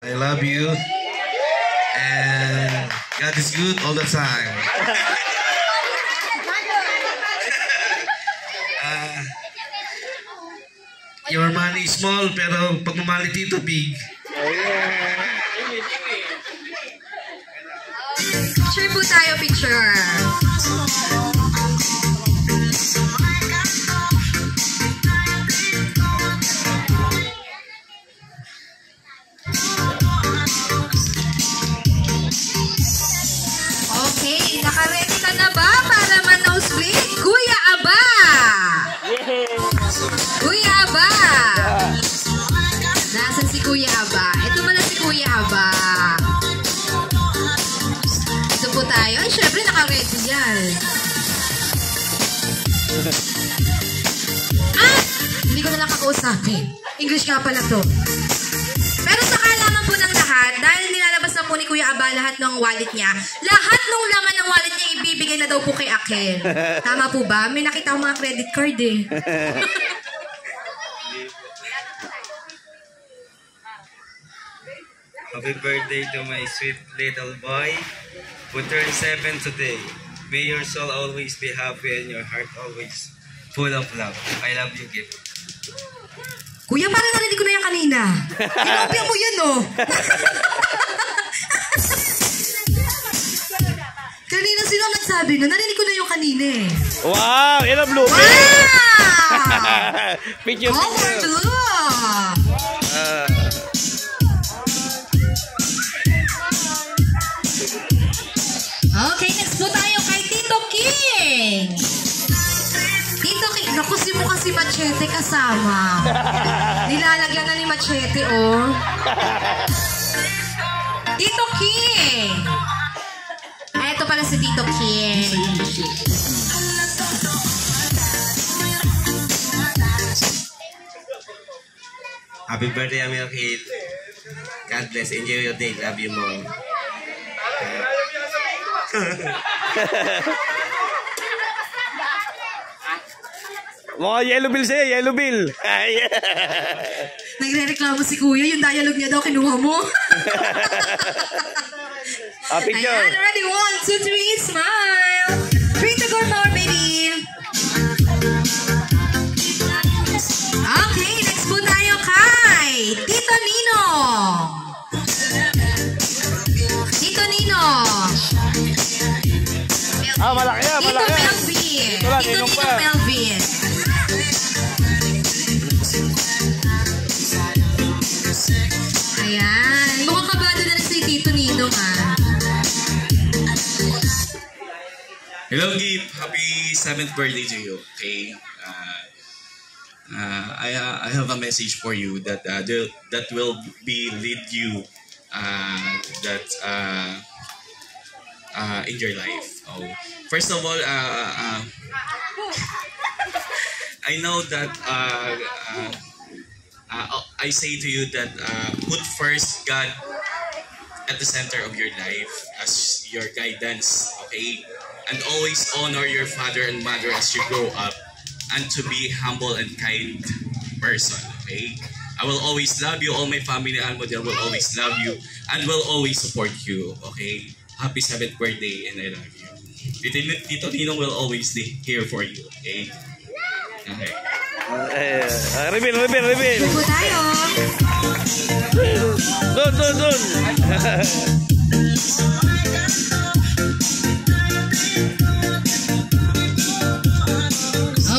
I love you. And God is good all the time. Your money is small, pero pagmamahal dito big. Picture po tayo, picture. Okay, naka-ready ka na ba para man-nosebleed? Kuya Aba! Kuya Aba! Nasaan si Kuya Aba? Ito pala si Kuya Aba. Ito po tayo. Ay, syempre naka-ready yan. Ah! Hindi ko na lang kakausapin. English nga pala to. Pero sa kaalaman po ng lahat, dahil nilalabas na po ni Kuya Aba lahat ng wallet niya, lahat ng laman ng wallet niya ibibigay na daw po kay Akel. Tama po ba? May nakita akong mga credit card eh. Happy birthday to my sweet little boy who turned 7 today. May your soul always be happy and your heart always full of love. I love you, Kip. Kuya, parang narinig ko na yan kanina. Kinopia mo yan, oh. Kanina sino nagsabi no? Narinig ko na yung kanina eh. Wow! Ilang blue. Wow! Picture. Forward to love! Okay, next po tayo kay Tito King. Tito King, naku si mo kasi Machete kasama. Nilalagyan na ni Machete, oh. Tito King. Ay, ito pala si Tito King. Happy birthday, Amir Kid. God bless. Enjoy your day. Love you more. Mga yellow bill siya, yellow bill. Nagre-reklamo si Kuya, yung dialogue niya daw kinuha mo. Picture. Ayan, ready? 1, 2, 3, smile. 3 to go more, baby. Okay, next po tayo kay Tito Nino. Tito Nino. Malaki yan, Tito malaki. Melvin. Wala, Tito ninong Nino pa. Melvin. Ayan. Mukhang kabado na rin si Tito Nino, ah. Hello, Gip. Happy 7th birthday to you. Okay. I have a message for you that that will be lead you in your life. Oh, first of all, I know that I say to you that put first God at the center of your life as your guidance. Okay, and always honor your father and mother as you grow up. And to be humble and kind person, okay? I will always love you. All my family and model will always love you and will always support you, okay? Happy 7th birthday and I love you. Tito Ninong will always be here for you, okay? Okay. Reveal. Tubo tayo. Doon.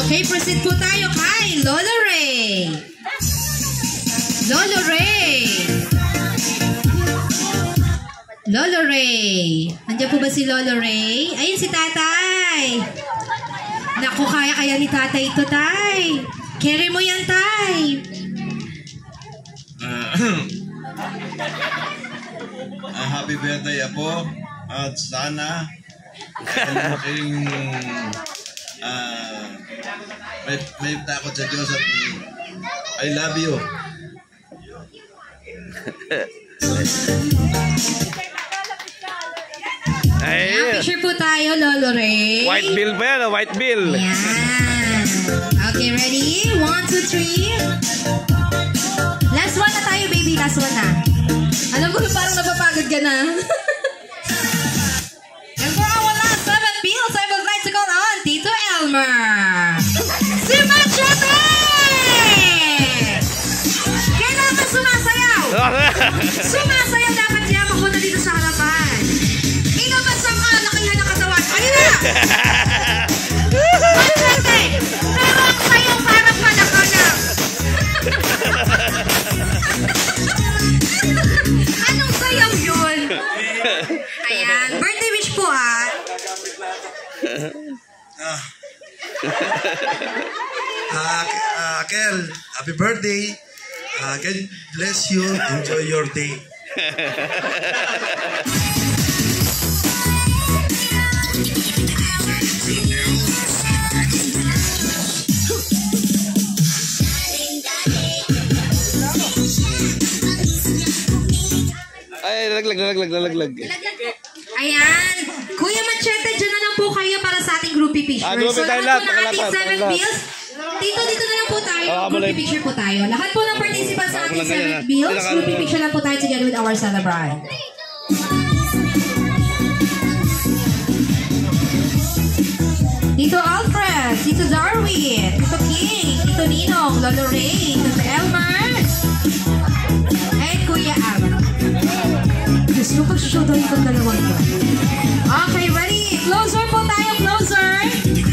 Okay, proceed po tayo kay Lolo Ray. Lolo Ray. Lolo Ray. Nandiyan po ba si Lolo Ray? Ayun si Tatay. Naku, kaya ni Tatay ito, Tay. Carry mo yan, Tay. Happy birthday, Apo. At sana malaking may takot sa Diyos at I love you. Ayan, picture po tayo, Lolo Ray. White bill pa yan, white bill. Ayan. Okay, ready? 1, 2, 3. Last one na tayo, baby. Last one na. Alam ko parang napapagod ka na. And for our last 7 bills, I would like to call on Tito Elmer. Si Machete! Kailangan sumasayaw! Sumasayaw dapat niya mapunta dito sa harapan. Inabas ang alakihan ng katawan. Ayun na! Machete! Pero ang sayo parang malakalang. Anong sayaw yun? Ayan. Birthday wish po Kel, happy birthday. God bless you. Enjoy your day. Ay, nalaglag. Ayan. Kuya Machete, dyan na lang po kayo para sa ating groupie picture. Groupie So, tayo lahat po ng lahat, ating lahat, 7 lahat. bills, dito na lang po tayo. Ah, Groupie malay. picture po tayo. Lahat po ng participants sa ating Walang ganyan, 7 bills, ah. groupie picture lang po tayo together with our celebrant. Tito Alfred, Tito Darwin, Tito King, Tito Ninong, Lolo Ray, Tito Elmer, and Kuya Ab. Diyos ko, pag-show daw itong dalawang ko. Okay, ready? Closer po tayo, closer.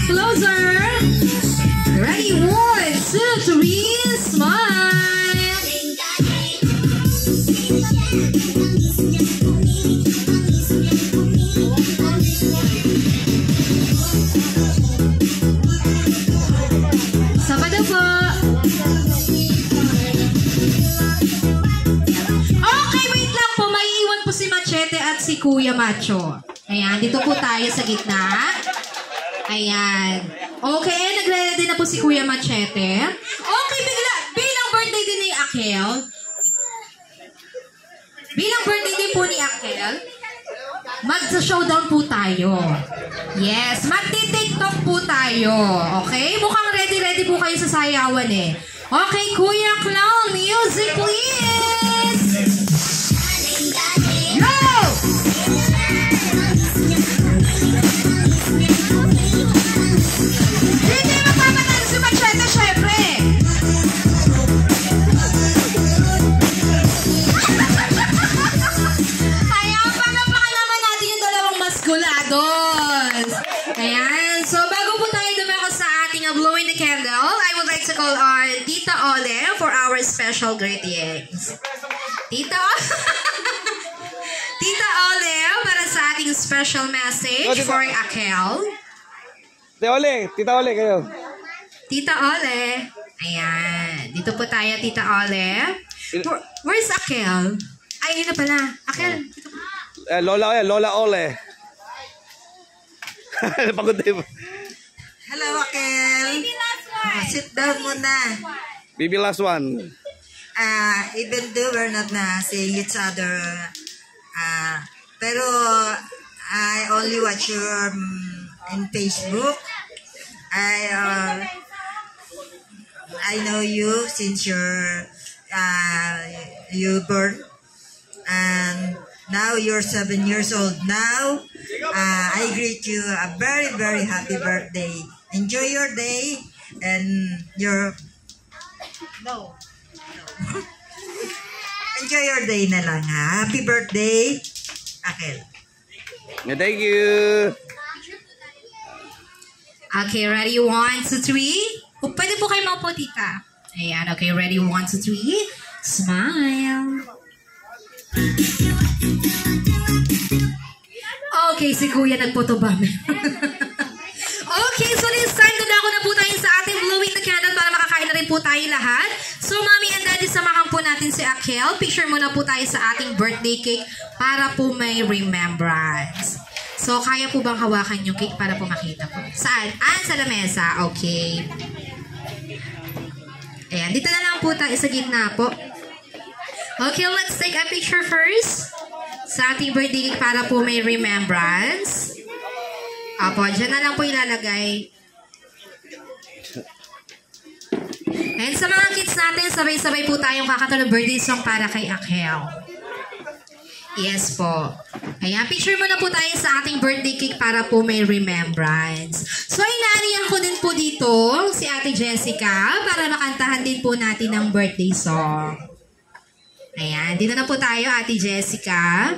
Closer. Ready? 1, 2, 3, smile. Sabado po. Okay, wait lang po. May iwan po si Machete at si Kuya Macho. Ayan, dito po tayo sa gitna. Ayan. Okay, nagre-ready na po si Kuya Machete. Okay, bilang birthday din ni Akel. Bilang birthday din po ni Akel, magsa-showdown po tayo. Yes, magti-tiktok po tayo. Okay? Mukhang ready po kayo sa sayawan eh. Okay, Kuya Clown, music please! Go! Hindi mapapatalo si Machete, syempre! Ayan, palapakan naman natin yung dalawang maskulados. Ayan, so bago po tayo dumako sa ating Blow in the Candle, I would like to call our Tita Ole for our special greetings. Tita Tita Ole para sa ating special message for Akel. Tita Ole, kayo. Tita Ole. Ayan. Dito po tayo, Tita Ole. Where's Akel? Ay, yun na pala. Akel. Lola Ole. Pagod tayo. Hello, Akel. Sit down muna. Baby last one. Even though we're not seeing each other, pero I only watch you in Facebook. I know you since you born, and now you're 7 years old now. I greet you a very, very happy birthday. Enjoy your day and enjoy your day na lang, ha? Happy birthday, Akel. Yeah, thank you. Okay, ready? 1, 2, 3. O, pwede po kayo maupo, tita. Ayan, okay, ready? 1, 2, 3. Smile. Okay, si Kuya nagpotobam. Okay, so this time, dadako na po tayo sa ating blowing the candle para makakain na rin po tayo lahat. So, Mami and Daddy, samahan po natin si Akel. Picture muna po tayo sa ating birthday cake para po may remembrance. So, kaya po bang hawakan yung cake para po makita po? Saan? Sa lamesa. Okay. Ayan, dito na lang po tayo sa gitna po. Okay, let's take a picture first sa ating birthday cake para po may remembrance. Apo, dyan na lang po ilalagay. And sa mga kids natin, sabay-sabay po tayong kakanta ng birthday song para kay Akel. Yes po. Ayan, picture muna po tayo sa ating birthday cake para po may remembrance. So, inaarihan ko din po dito si Ate Jessica para makantahan din po natin ng birthday song. Ayan, dito na po tayo, Ate Jessica.